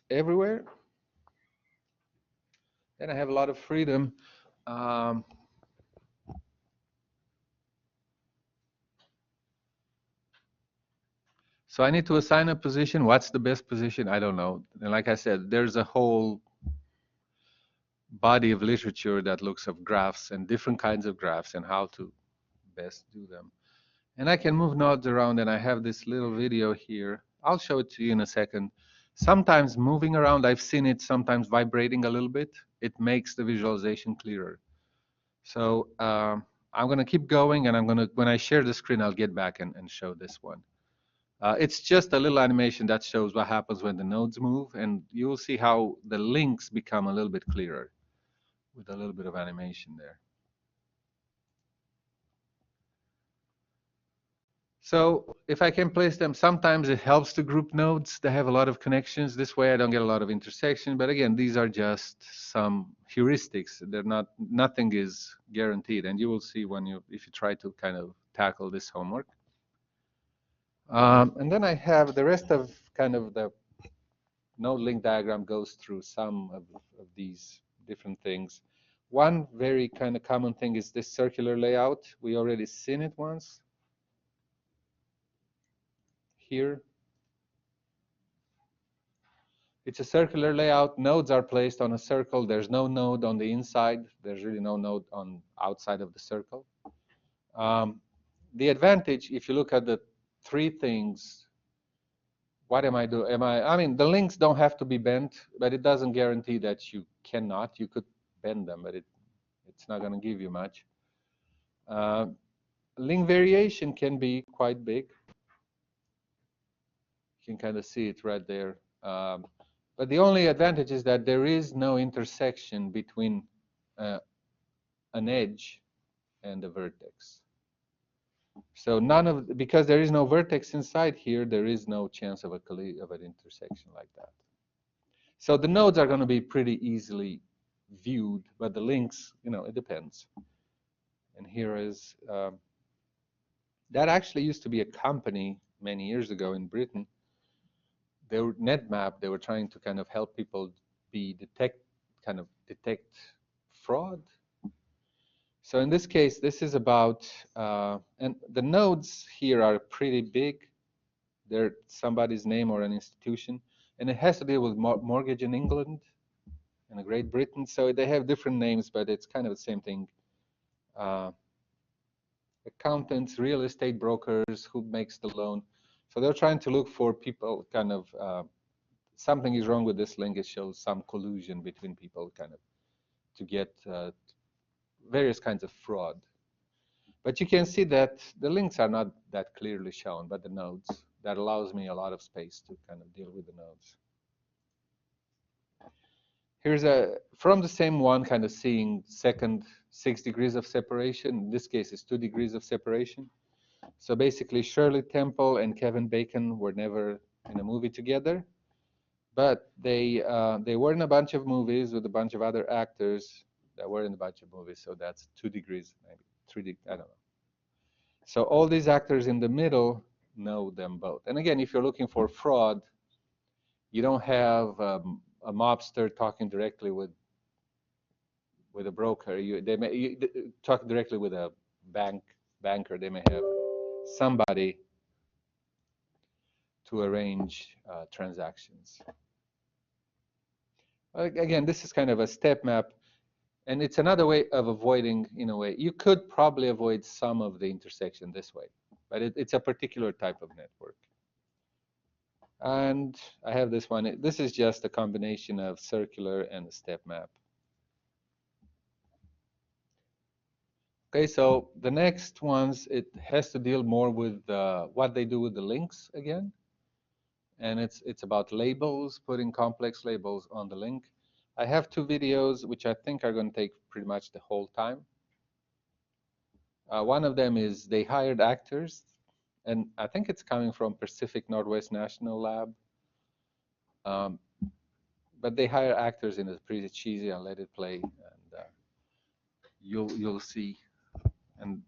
everywhere, then I have a lot of freedom. Um, so I need to assign a position. What's the best position? I don't know. And like I said, there's a whole body of literature that looks at graphs and different kinds of graphs and how to best do them. And I can move nodes around, and I have this little video here. I'll show it to you in a second. Sometimes moving around, I've seen it sometimes vibrating a little bit. It makes the visualization clearer. So I'm going to keep going, and when I share the screen, I'll get back and show this one. It's just a little animation that shows what happens when the nodes move, and you'll see how the links become a little bit clearer with a little bit of animation there. So if I can place them, sometimes it helps to group nodes. They have a lot of connections. This way I don't get a lot of intersection. But again, these are just some heuristics. They're not, nothing is guaranteed. And you will see if you try to kind of tackle this homework. And then I have the rest of kind of the node link diagram goes through some of these different things. One very kind of common thing is this circular layout. We already seen it once here. It's a circular layout. Nodes are placed on a circle. There's no node on the inside. There's really no node on outside of the circle. The advantage, if you look at the three things, what am I doing? I mean, the links don't have to be bent, but it doesn't guarantee that you cannot. You could bend them, but it's not going to give you much. Link variation can be quite big. You can kind of see it right there. But the only advantage is that there is no intersection between an edge and a vertex. So because there is no vertex inside here, there is no chance of an intersection like that. So the nodes are going to be pretty easily viewed, but the links, it depends. And here is, that actually used to be a company many years ago in Britain. They were NetMap. They were trying to kind of help people detect fraud. So in this case, this is about, and the nodes here are pretty big. They're somebody's name or an institution, and it has to deal with mortgage in England and Great Britain. So they have different names, but it's kind of the same thing. Accountants, real estate brokers, who makes the loan. So they're trying to look for people kind of, something is wrong with this link. It shows some collusion between people kind of to get various kinds of fraud. But you can see that the links are not that clearly shown, but the nodes. That allows me a lot of space to kind of deal with the nodes. Here's from the same one, kind of seeing second 6 degrees of separation. In this case, it's 2 degrees of separation. So basically, Shirley Temple and Kevin Bacon were never in a movie together, but they were in a bunch of movies with a bunch of other actors that were in a bunch of movies. So that's 2 degrees, maybe 3 degrees, I don't know. So all these actors in the middle know them both. And again, if you're looking for fraud, you don't have a mobster talking directly with a broker. They may talk directly with a banker. They may have somebody to arrange transactions. Again, this is kind of a step map, and it's another way of avoiding, in a way. You could probably avoid some of the intersection this way, but it's a particular type of network. And I have this one. This is just a combination of circular and a step map. Okay, so the next ones, it has to deal more with what they do with the links again. And it's about labels, putting complex labels on the link. I have 2 videos, which I think are going to take pretty much the whole time. One of them is they hired actors, and I think it's coming from Pacific Northwest National Lab. But they hire actors in a pretty cheesy and let it play, and you'll see. And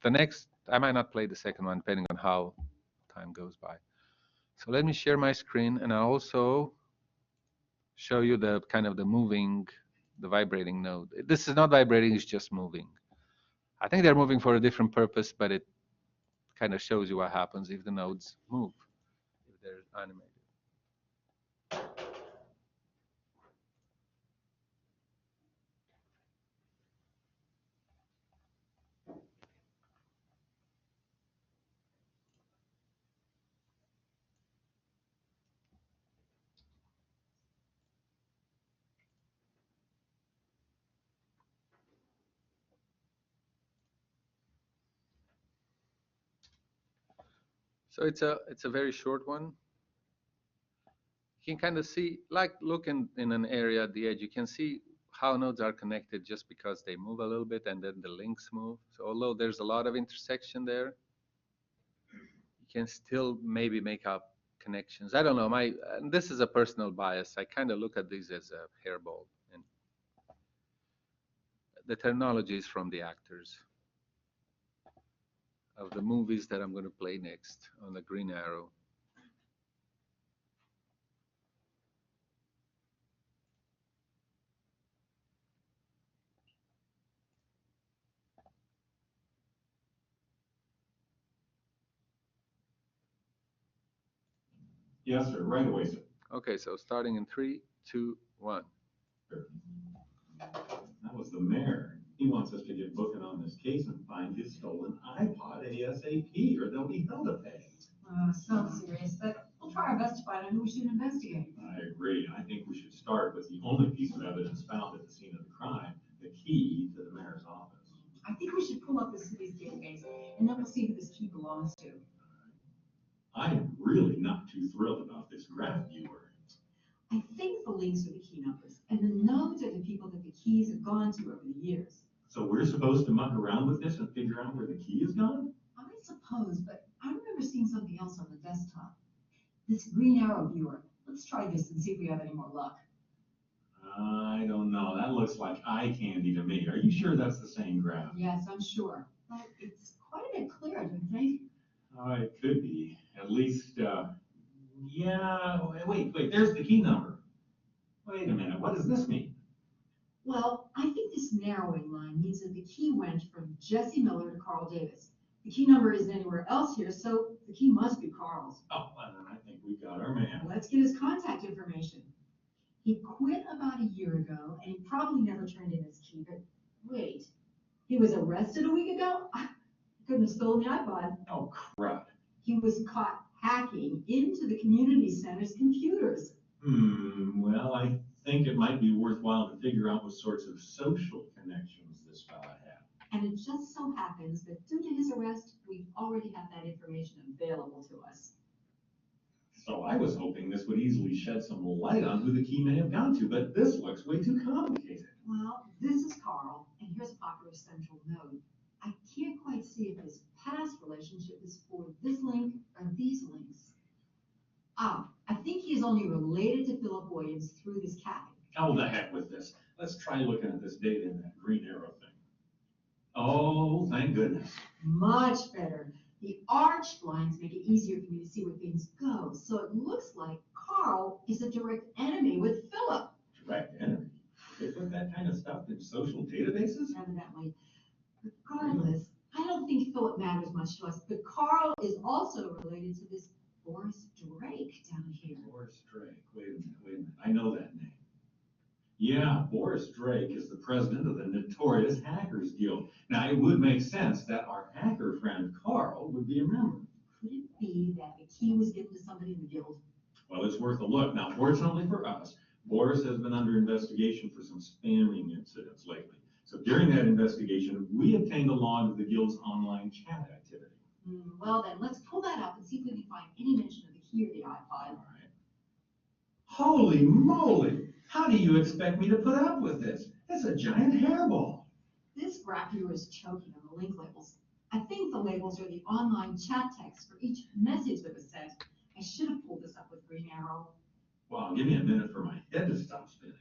the next, I might not play the second one, depending on how time goes by. So let me share my screen, and I also show you the kind of the moving, the vibrating node. This is not vibrating, it's just moving. I think they're moving for a different purpose, but it kind of shows you what happens if the nodes move, if they're animated. So it's a very short one. You can kind of see, like looking in an area at the edge, you can see how nodes are connected just because they move a little bit and then the links move. So although there's a lot of intersection there, you can still maybe make up connections. I don't know. And this is a personal bias. I kind of look at these as a hairball, and the terminology is from the actors of the movies that I'm going to play next on the Green Arrow. Yes, sir. Right away, sir. Okay, so starting in 3, 2, 1. That was the mayor. He wants us to get booking on this case and find his stolen iPod ASAP, or they'll be held to pay. Sounds serious, but we'll try our best to find out who we should investigate. I agree. I think we should start with the only piece of evidence found at the scene of the crime, the key to the mayor's office. I think we should pull up the city's database, and then we'll see who this key belongs to. I'm really not too thrilled about this graph viewer. I think the links are the key numbers, and the nodes are the people that the keys have gone to over the years. So we're supposed to muck around with this and figure out where the key is gone? I suppose, but I remember seeing something else on the desktop. This green arrow viewer. Let's try this and see if we have any more luck. I don't know. That looks like eye candy to me. Are you sure that's the same graph? Yes, I'm sure. But it's quite a bit clearer, don't you think? Oh, it could be. At least, yeah. Wait. There's the key number. Wait a minute. What does this mean? Well, I think this narrowing line means that the key went from Jesse Miller to Carl Davis. The key number isn't anywhere else here, so the key must be Carl's. Oh, well, then I think we've got our man. Let's get his contact information. He quit about a year ago, and he probably never turned in his key, but wait, he was arrested a week ago? He couldn't have stolen the iPod. Oh, crud. He was caught hacking into the community center's computers. Well, I think it might be worthwhile to figure out what sorts of social connections this fella had. And it just so happens that due to his arrest, we already have that information available to us. So I was hoping this would easily shed some light on who the key may have gone to, but this looks way too complicated. Well, this is Carl, and here's a popular central node. I can't quite see if his past relationship is for this link or these links. I think he's only related to Philip Williams through this capping. Oh, the heck with this. Let's try looking at this data in that green arrow thing. Oh, thank goodness. Much better. The arch blinds make it easier for me to see where things go. So it looks like Carl is a direct enemy with Philip. Direct enemy? They put that kind of stuff in social databases? Evidently. Regardless, I don't think Philip matters much to us, but Carl is also related to this Boris Drake down here. Boris Drake. Wait a minute. I know that name. Yeah, Boris Drake is the president of the Notorious Hackers Guild. Now, it would make sense that our hacker friend Carl would be a member. Could it be that the key was given to somebody in the guild? Well, it's worth a look. Now, fortunately for us, Boris has been under investigation for some spamming incidents lately. So during that investigation, we obtained a log of the guild's online chat activity. Well, then, let's pull that up and see if we can find any mention of the key or the iPod. All right. Holy moly! How do you expect me to put up with this? It's a giant hairball. This graph viewer is choking on the link labels. I think the labels are the online chat text for each message that was sent. I should have pulled this up with Green Arrow. Wow, give me a minute for my head to stop spinning.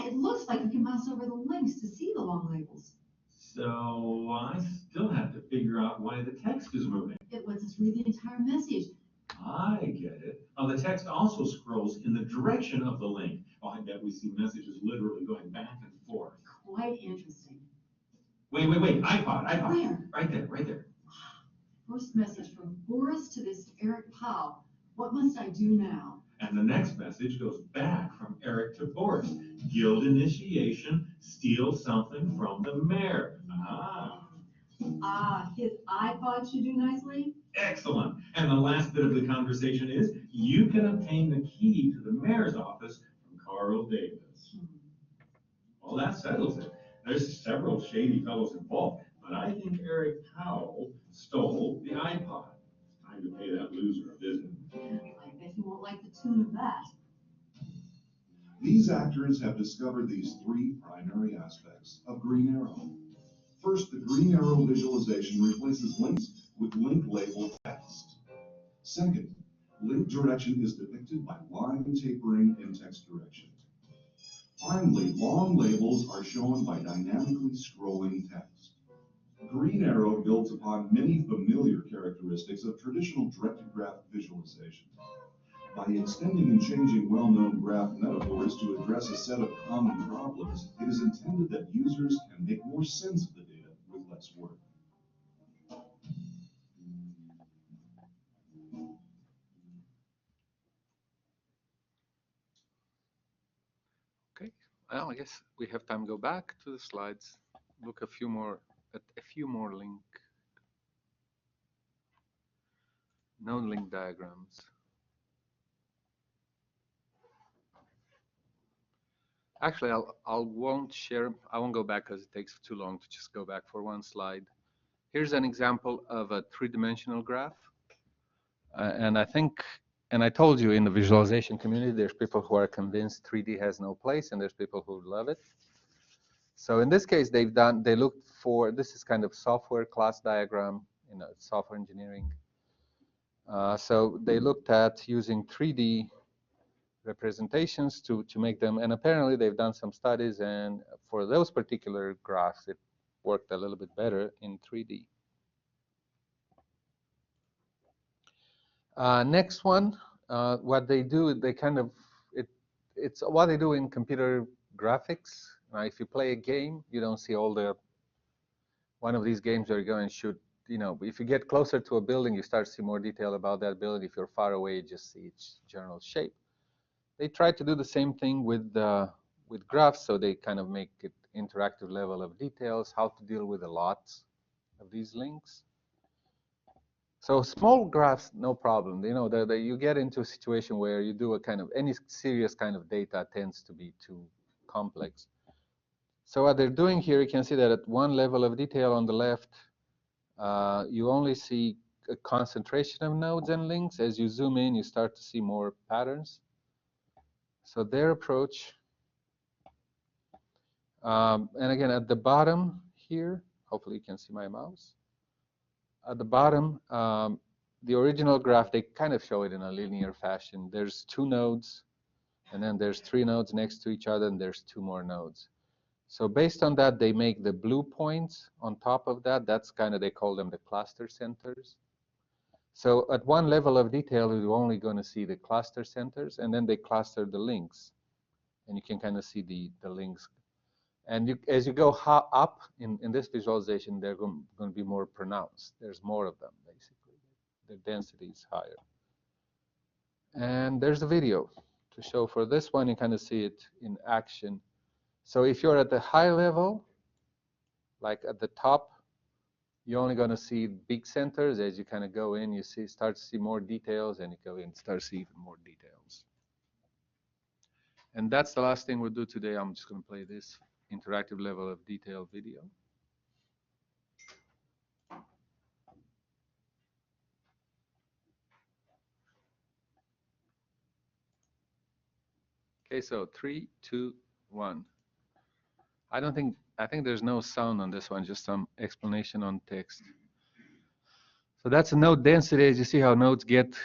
It looks like you can mouse over the links to see the long labels. So I still have to figure out why the text is moving. It lets us read the entire message. I get it. The text also scrolls in the direction direction of the link. Oh, I bet we see messages literally going back and forth. Quite interesting. Wait, iPod. Where? Right there. First message from Boris to this Eric Powell. What must I do now? And the next message goes back from Eric to Boris. Guild initiation, steal something from the mayor. His iPod should do nicely. Excellent. And the last bit of the conversation is, you can obtain the key to the mayor's office from Carl Davis. Well, that settles it. There's several shady fellows involved, but I think Eric Powell stole the iPod. Time to pay that loser a visit. I bet he won't like the tune of that. These actors have discovered these three primary aspects of Green Arrow. First, the Green Arrow visualization replaces links with link label text. Second, link direction is depicted by line tapering in text direction. Finally, long labels are shown by dynamically scrolling text. Green Arrow builds upon many familiar characteristics of traditional directed graph visualization. By extending and changing well-known graph metaphors to address a set of common problems, it is intended that users can make more sense of the data with less work. Okay, well, I guess we have time to go back to the slides, look at a few more node link diagrams. Actually, I won't go back because it takes too long to just go back for one slide. Here's an example of a three-dimensional graph. And I told you in the visualization community, there's people who are convinced 3D has no place, and there's people who love it. So in this case, they looked for, this is kind of software class diagram, software engineering. So they looked at using 3D representations to make them, and apparently they've done some studies, and for those particular graphs, it worked a little bit better in 3D. Next one, what they do, they kind of, it's what they do in computer graphics. If you play a game, you don't see all the, one of these games where you go and shoot, if you get closer to a building, you start to see more detail about that building. If you're far away, you just see its general shape. They try to do the same thing with graphs, so they kind of make it interactive level of details, how to deal with a lot of these links. So small graphs, no problem. You get into a situation where you do a kind of, any serious kind of data tends to be too complex. So what they're doing here, you can see that at one level of detail on the left, you only see a concentration of nodes and links. As you zoom in, you start to see more patterns. So their approach, and again, at the bottom here, hopefully you can see my mouse. At the bottom, the original graph, they kind of show it in a linear fashion. There's two nodes, and then there's three nodes next to each other, and there's two more nodes. So based on that, they make the blue points on top of that. That's kind of, they call them the cluster centers. So at one level of detail, you're only going to see the cluster centers, and then they cluster the links. And you can kind of see the links. And as you go up in this visualization, they're going to be more pronounced. There's more of them, basically. The density is higher. And there's a video to show. For this one, you kind of see it in action. So if you're at the high level, like at the top, you're only going to see big centers. As you kind of go in, you start to see more details, and you go in, start to see even more details. And that's the last thing we'll do today. I'm just going to play this interactive level of detail video. Okay, so 3, 2, 1. I think there's no sound on this one, just some explanation on text. So that's a node density. As you see how nodes get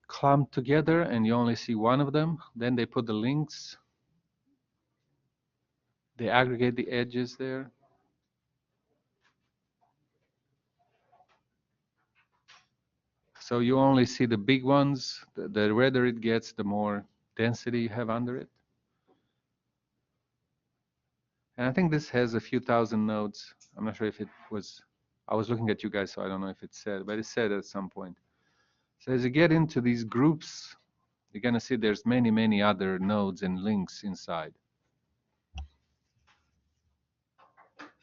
clumped together and you only see one of them. Then they put the links. They aggregate the edges there. So you only see the big ones. The redder it gets, the more density you have under it. And I think this has a few thousand nodes. I'm not sure if it was, I was looking at you guys, so I don't know if it said, but it said at some point. So as you get into these groups, you're going to see there's many, many other nodes and links inside.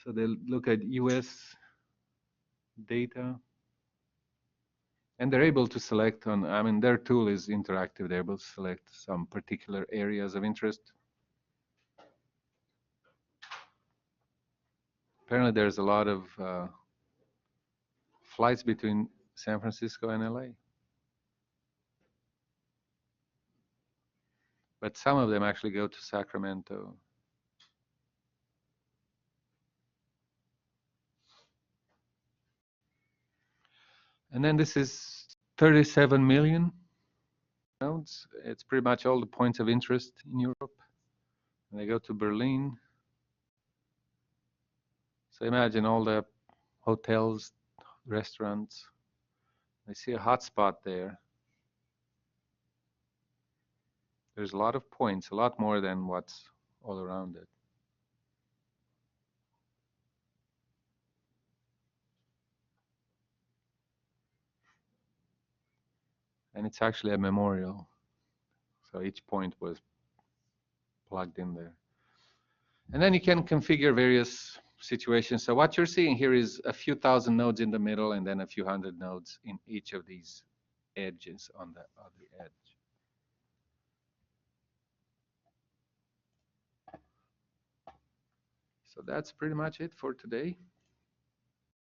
So they'll look at US data. And they're able to select on, I mean, their tool is interactive. They're able to select some particular areas of interest. Apparently, there's a lot of flights between San Francisco and LA. But some of them actually go to Sacramento. And then this is 37 million nodes. It's pretty much all the points of interest in Europe. And they go to Berlin. So imagine all the hotels, restaurants. I see a hotspot there. There's a lot of points, a lot more than what's all around it. And it's actually a memorial. So each point was plugged in there. And then you can configure various situations. So what you're seeing here is a few thousand nodes in the middle and then a few hundred nodes in each of these edges on the edge. So that's pretty much it for today.